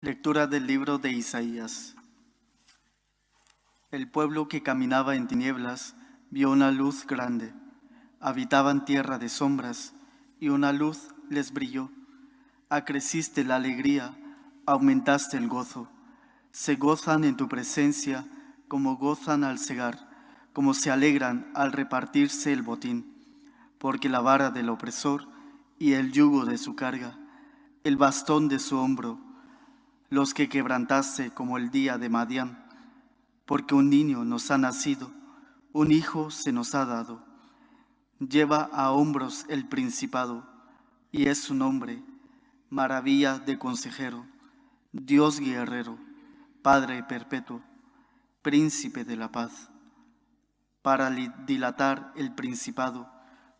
Lectura del libro de Isaías. El pueblo que caminaba en tinieblas vio una luz grande. Habitaban tierra de sombras, y una luz les brilló. Acreciste la alegría, aumentaste el gozo. Se gozan en tu presencia como gozan al segar, como se alegran al repartirse el botín. Porque la vara del opresor y el yugo de su carga, el bastón de su hombro, los que quebrantaste como el día de Madián, porque un niño nos ha nacido, un hijo se nos ha dado. Lleva a hombros el principado, y es su nombre, maravilla de consejero, Dios guerrero, Padre perpetuo, príncipe de la paz, para dilatar el principado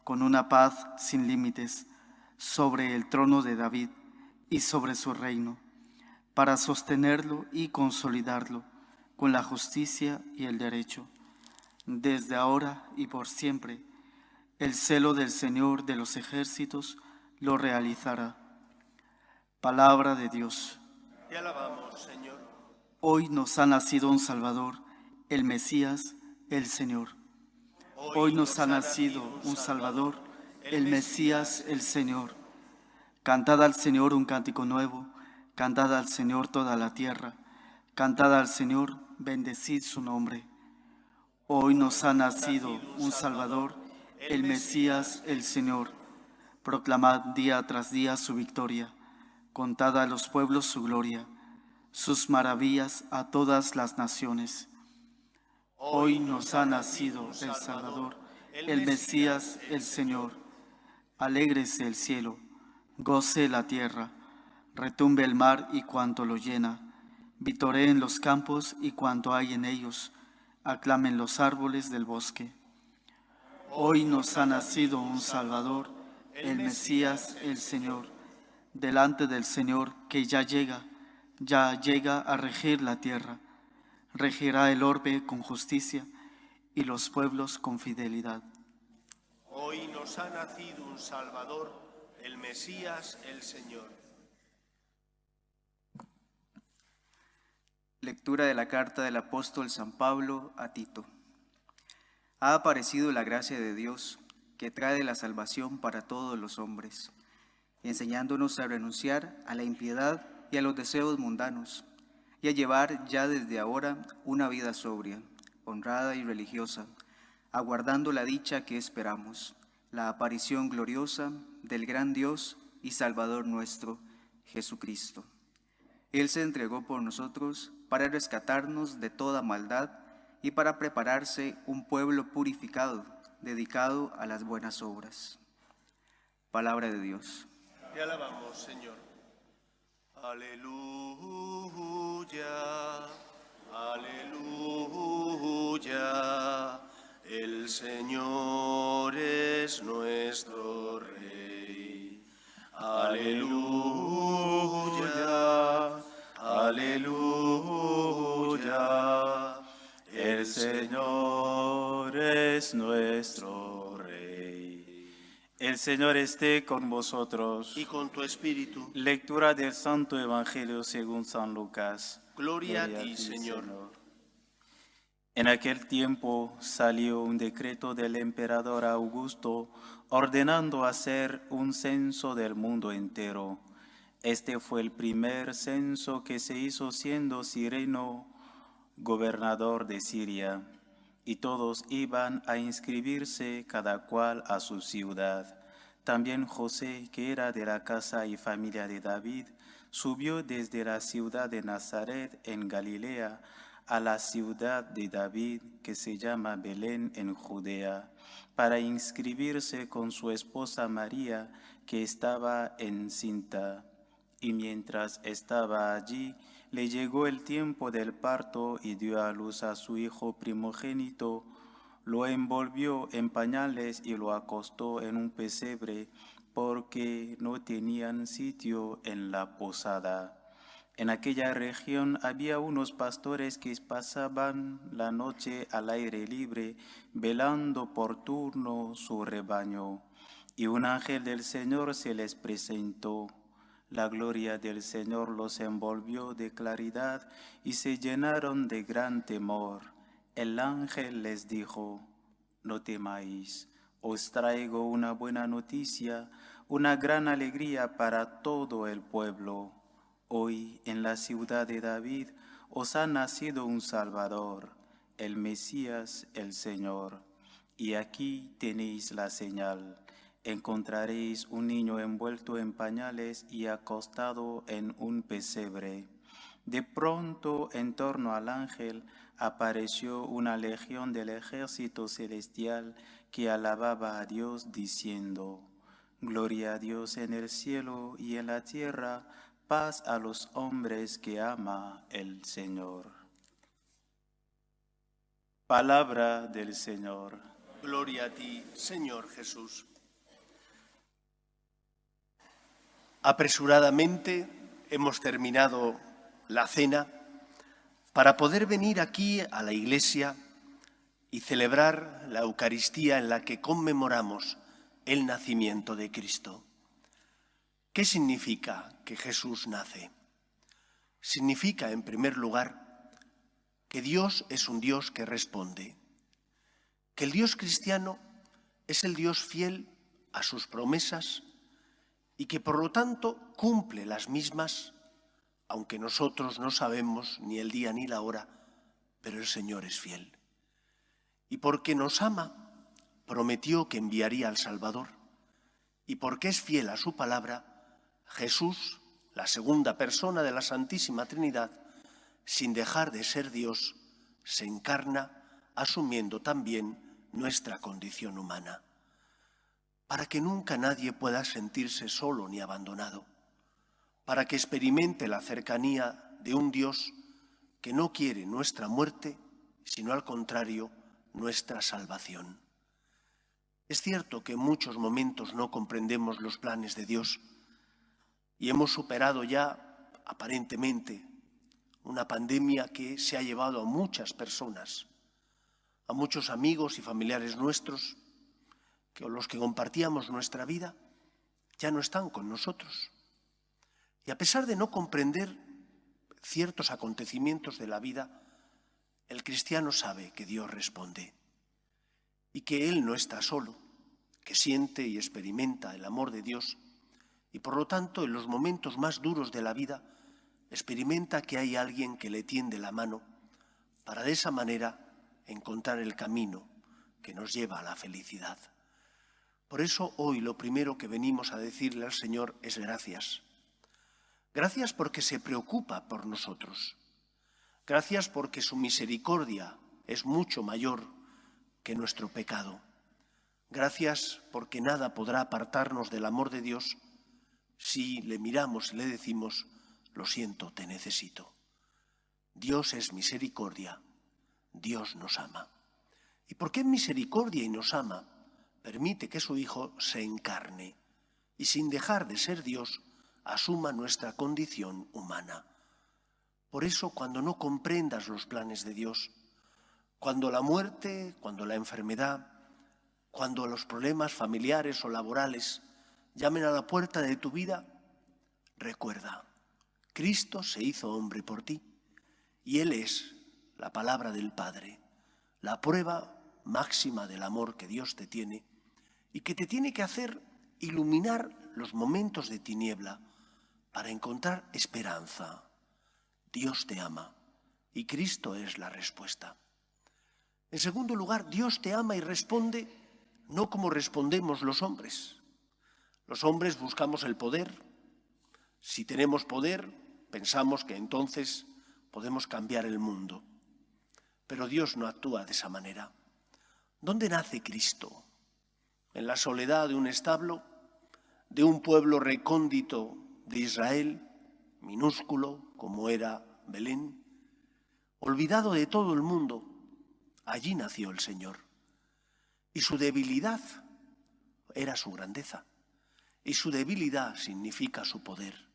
con una paz sin límites sobre el trono de David y sobre su reino, para sostenerlo y consolidarlo con la justicia y el derecho, desde ahora y por siempre. El celo del Señor de los ejércitos lo realizará. Palabra de Dios. Te alabamos, Señor. Hoy nos ha nacido un Salvador, el Mesías, el Señor. Hoy nos ha nacido un Salvador, el Mesías, el Señor. Cantad al Señor un cántico nuevo, cantad al Señor toda la tierra, cantad al Señor, bendecid su nombre. Hoy nos ha nacido un Salvador, el Mesías, el Señor. Proclamad día tras día su victoria, contad a los pueblos su gloria, sus maravillas a todas las naciones. Hoy nos ha nacido el Salvador, el Mesías, el Señor. Alégrese el cielo, goce la tierra, retumbe el mar y cuanto lo llena, vitoreen los campos y cuanto hay en ellos, aclamen los árboles del bosque. Hoy nos ha nacido un Salvador, el Mesías, el Señor. Delante del Señor que ya llega a regir la tierra. Regirá el orbe con justicia y los pueblos con fidelidad. Hoy nos ha nacido un Salvador, el Mesías, el Señor. Lectura de la carta del apóstol San Pablo a Tito. Ha aparecido la gracia de Dios, que trae la salvación para todos los hombres, enseñándonos a renunciar a la impiedad y a los deseos mundanos, y a llevar ya desde ahora una vida sobria, honrada y religiosa, aguardando la dicha que esperamos, la aparición gloriosa del gran Dios y Salvador nuestro, Jesucristo. Él se entregó por nosotros para rescatarnos de toda maldad y para prepararse un pueblo purificado, dedicado a las buenas obras. Palabra de Dios. Te alabamos, Señor. Aleluya, aleluya. El Señor es nuestro Rey. Aleluya, aleluya. El Señor es nuestro Rey. El Señor esté con vosotros. Y con tu espíritu. Lectura del Santo Evangelio según San Lucas. Gloria a ti, Señor. En aquel tiempo salió un decreto del emperador Augusto ordenando hacer un censo del mundo entero. Este fue el primer censo que se hizo siendo Cirenio gobernador de Siria, y todos iban a inscribirse cada cual a su ciudad. También José, que era de la casa y familia de David, subió desde la ciudad de Nazaret en Galilea a la ciudad de David, que se llama Belén en Judea, para inscribirse con su esposa María, que estaba encinta. Y mientras estaba allí, le llegó el tiempo del parto y dio a luz a su hijo primogénito. Lo envolvió en pañales y lo acostó en un pesebre, porque no tenían sitio en la posada. En aquella región había unos pastores que pasaban la noche al aire libre, velando por turno su rebaño. Y un ángel del Señor se les presentó. La gloria del Señor los envolvió de claridad y se llenaron de gran temor. El ángel les dijo: no temáis, os traigo una buena noticia, una gran alegría para todo el pueblo. Hoy en la ciudad de David os ha nacido un Salvador, el Mesías, el Señor. Y aquí tenéis la señal: encontraréis un niño envuelto en pañales y acostado en un pesebre. De pronto, en torno al ángel, apareció una legión del ejército celestial que alababa a Dios diciendo: gloria a Dios en el cielo y en la tierra, paz a los hombres que ama el Señor. Palabra del Señor. Gloria a ti, Señor Jesús. Apresuradamente hemos terminado la cena para poder venir aquí a la iglesia y celebrar la Eucaristía en la que conmemoramos el nacimiento de Cristo. ¿Qué significa que Jesús nace? Significa, en primer lugar, que Dios es un Dios que responde, que el Dios cristiano es el Dios fiel a sus promesas y que por lo tanto cumple las mismas, aunque nosotros no sabemos ni el día ni la hora, pero el Señor es fiel. Y porque nos ama, prometió que enviaría al Salvador. Y porque es fiel a su palabra, Jesús, la segunda persona de la Santísima Trinidad, sin dejar de ser Dios, se encarna asumiendo también nuestra condición humana, para que nunca nadie pueda sentirse solo ni abandonado, para que experimente la cercanía de un Dios que no quiere nuestra muerte, sino al contrario, nuestra salvación. Es cierto que en muchos momentos no comprendemos los planes de Dios y hemos superado ya, aparentemente, una pandemia que se ha llevado a muchas personas, a muchos amigos y familiares nuestros, que los que compartíamos nuestra vida ya no están con nosotros. Y a pesar de no comprender ciertos acontecimientos de la vida, el cristiano sabe que Dios responde y que Él no está solo, que siente y experimenta el amor de Dios y por lo tanto en los momentos más duros de la vida experimenta que hay alguien que le tiende la mano para de esa manera encontrar el camino que nos lleva a la felicidad. Por eso hoy lo primero que venimos a decirle al Señor es gracias. Gracias porque se preocupa por nosotros. Gracias porque su misericordia es mucho mayor que nuestro pecado. Gracias porque nada podrá apartarnos del amor de Dios si le miramos y le decimos: lo siento, te necesito. Dios es misericordia, Dios nos ama. ¿Y por qué misericordia y nos ama? Permite que su Hijo se encarne y sin dejar de ser Dios, asuma nuestra condición humana. Por eso, cuando no comprendas los planes de Dios, cuando la muerte, cuando la enfermedad, cuando los problemas familiares o laborales llamen a la puerta de tu vida, recuerda, Cristo se hizo hombre por ti y Él es la palabra del Padre, la prueba máxima del amor que Dios te tiene y que te tiene que hacer iluminar los momentos de tiniebla para encontrar esperanza. Dios te ama y Cristo es la respuesta. En segundo lugar, Dios te ama y responde no como respondemos los hombres. Los hombres buscamos el poder. Si tenemos poder, pensamos que entonces podemos cambiar el mundo. Pero Dios no actúa de esa manera. ¿Dónde nace Cristo? ¿En la soledad de un establo? ¿De un pueblo recóndito de Israel, minúsculo como era Belén? Olvidado de todo el mundo, allí nació el Señor. Y su debilidad era su grandeza. Y su debilidad significa su poder.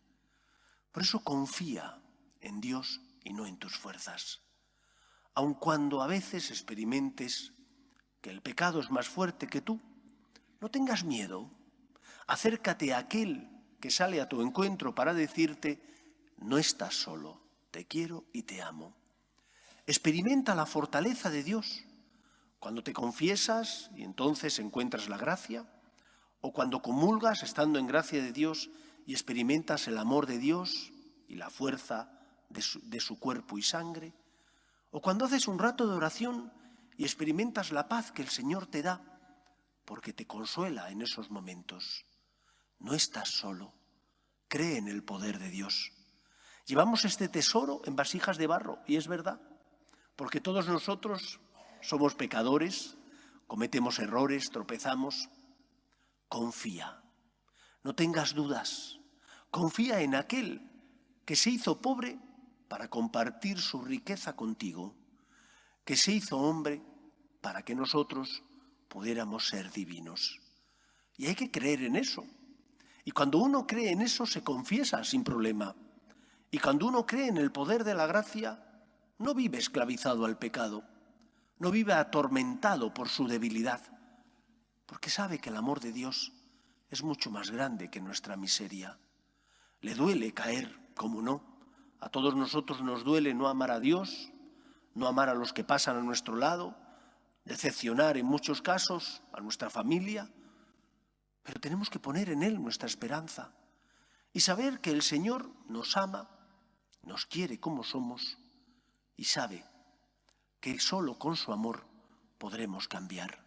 Por eso confía en Dios y no en tus fuerzas. Aun cuando a veces experimentes que el pecado es más fuerte que tú, no tengas miedo. Acércate a aquel que sale a tu encuentro para decirte: no estás solo, te quiero y te amo. Experimenta la fortaleza de Dios cuando te confiesas y entonces encuentras la gracia, o cuando comulgas estando en gracia de Dios y experimentas el amor de Dios y la fuerza de su cuerpo y sangre, o cuando haces un rato de oración y experimentas la paz que el Señor te da, porque te consuela en esos momentos. No estás solo, cree en el poder de Dios. Llevamos este tesoro en vasijas de barro, y es verdad, porque todos nosotros somos pecadores, cometemos errores, tropezamos. Confía, no tengas dudas, confía en aquel que se hizo pobre para compartir su riqueza contigo, que se hizo hombre para que nosotros pudiéramos ser divinos. Y hay que creer en eso. Y cuando uno cree en eso, se confiesa sin problema. Y cuando uno cree en el poder de la gracia, no vive esclavizado al pecado, no vive atormentado por su debilidad, porque sabe que el amor de Dios es mucho más grande que nuestra miseria. Le duele caer, ¿cómo no? A todos nosotros nos duele no amar a Dios, no amar a los que pasan a nuestro lado, decepcionar en muchos casos a nuestra familia, pero tenemos que poner en Él nuestra esperanza y saber que el Señor nos ama, nos quiere como somos y sabe que solo con su amor podremos cambiar.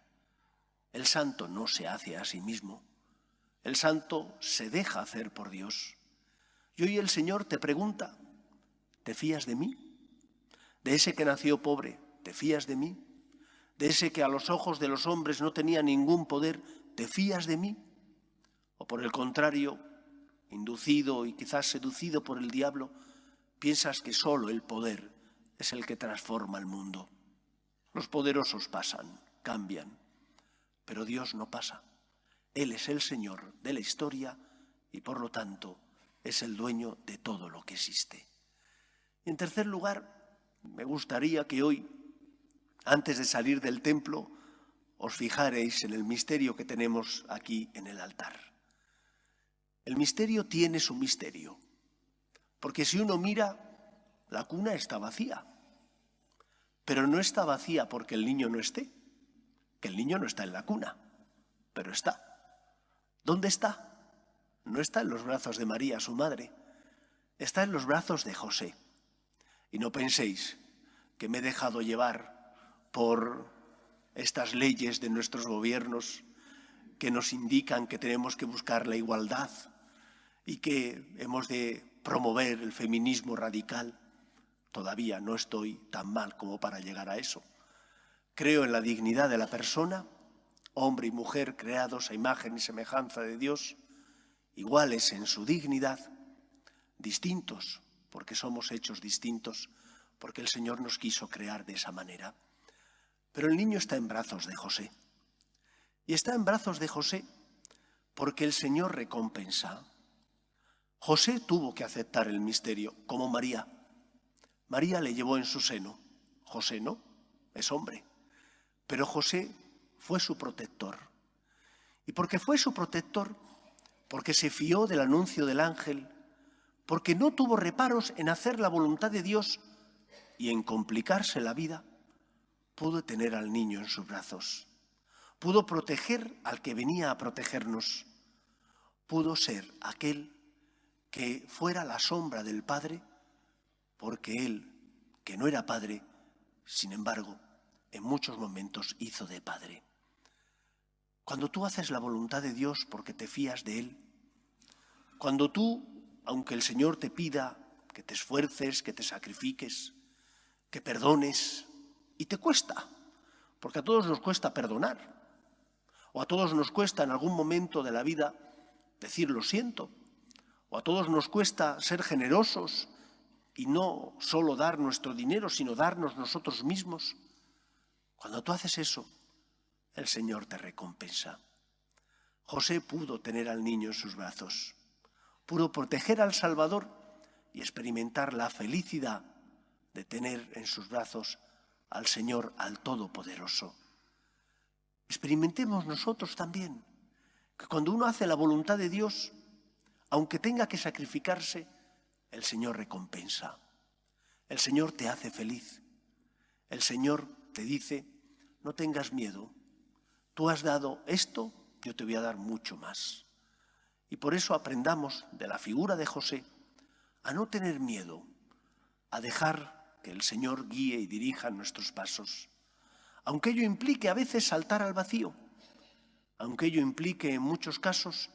El santo no se hace a sí mismo, el santo se deja hacer por Dios. Y hoy el Señor te pregunta: ¿te fías de mí? De ese que nació pobre, ¿te fías de mí? De ese que a los ojos de los hombres no tenía ningún poder, ¿te fías de mí? O por el contrario, inducido y quizás seducido por el diablo, piensas que solo el poder es el que transforma el mundo. Los poderosos pasan, cambian, pero Dios no pasa. Él es el Señor de la historia y por lo tanto es el dueño de todo lo que existe. Y en tercer lugar, me gustaría que hoy, antes de salir del templo, os fijaréis en el misterio que tenemos aquí en el altar. El misterio tiene su misterio, porque si uno mira, la cuna está vacía, pero no está vacía porque el niño no esté, que el niño no está en la cuna, pero está. ¿Dónde está? No está en los brazos de María, su madre, está en los brazos de José. Y no penséis que me he dejado llevar por estas leyes de nuestros gobiernos que nos indican que tenemos que buscar la igualdad y que hemos de promover el feminismo radical. Todavía no estoy tan mal como para llegar a eso. Creo en la dignidad de la persona, hombre y mujer creados a imagen y semejanza de Dios, iguales en su dignidad, distintos, porque somos hechos distintos, porque el Señor nos quiso crear de esa manera. Pero el niño está en brazos de José. Y está en brazos de José porque el Señor recompensa. José tuvo que aceptar el misterio, como María. María le llevó en su seno. José no, es hombre. Pero José fue su protector. Y porque fue su protector, porque se fió del anuncio del ángel, porque no tuvo reparos en hacer la voluntad de Dios y en complicarse la vida, pudo tener al niño en sus brazos. Pudo proteger al que venía a protegernos. Pudo ser aquel que fuera la sombra del Padre, porque él, que no era padre, sin embargo, en muchos momentos hizo de padre. Cuando tú haces la voluntad de Dios porque te fías de Él, cuando tú, aunque el Señor te pida que te esfuerces, que te sacrifiques, que perdones, y te cuesta, porque a todos nos cuesta perdonar, o a todos nos cuesta en algún momento de la vida decir lo siento, o a todos nos cuesta ser generosos y no solo dar nuestro dinero, sino darnos nosotros mismos. Cuando tú haces eso, el Señor te recompensa. José pudo tener al niño en sus brazos, pudo proteger al Salvador y experimentar la felicidad de tener en sus brazos al Señor, al Todopoderoso. Experimentemos nosotros también que cuando uno hace la voluntad de Dios, Aunque tenga que sacrificarse, el Señor recompensa. El Señor te hace feliz. El Señor te dice, no tengas miedo. Tú has dado esto, yo te voy a dar mucho más. Y por eso aprendamos de la figura de José a no tener miedo, a dejar que el Señor guíe y dirija nuestros pasos. Aunque ello implique a veces saltar al vacío, aunque ello implique en muchos casos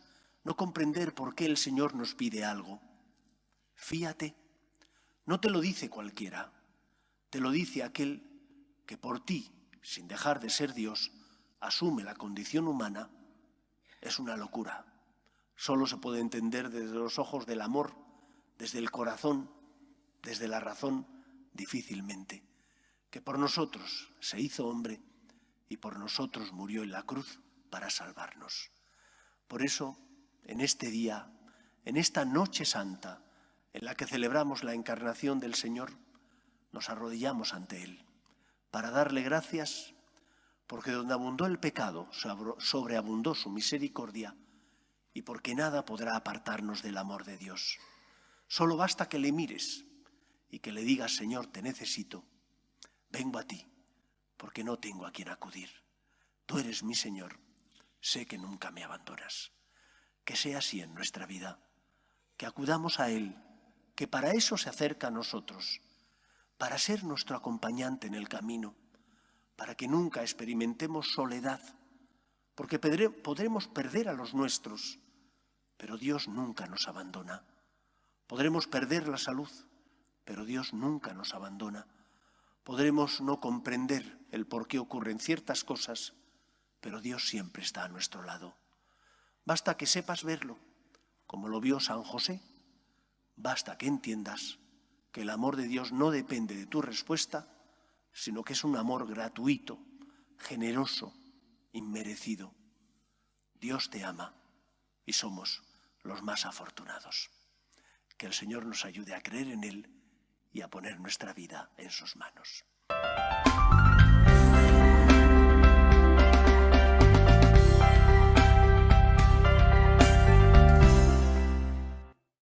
no comprender por qué el Señor nos pide algo. Fíate, no te lo dice cualquiera, te lo dice aquel que por ti, sin dejar de ser Dios, asume la condición humana. Es una locura. Solo se puede entender desde los ojos del amor, desde el corazón, desde la razón, difícilmente. Que por nosotros se hizo hombre y por nosotros murió en la cruz para salvarnos. Por eso, en este día, en esta noche santa, en la que celebramos la encarnación del Señor, nos arrodillamos ante Él para darle gracias, porque donde abundó el pecado, sobreabundó su misericordia, y porque nada podrá apartarnos del amor de Dios. Solo basta que le mires y que le digas, Señor, te necesito, vengo a ti, porque no tengo a quien acudir. Tú eres mi Señor, sé que nunca me abandonas. Que sea así en nuestra vida, que acudamos a Él, que para eso se acerca a nosotros, para ser nuestro acompañante en el camino, para que nunca experimentemos soledad, porque podremos perder a los nuestros, pero Dios nunca nos abandona. Podremos perder la salud, pero Dios nunca nos abandona. Podremos no comprender el por qué ocurren ciertas cosas, pero Dios siempre está a nuestro lado. Basta que sepas verlo, como lo vio San José. Basta que entiendas que el amor de Dios no depende de tu respuesta, sino que es un amor gratuito, generoso, inmerecido. Dios te ama y somos los más afortunados. Que el Señor nos ayude a creer en Él y a poner nuestra vida en sus manos.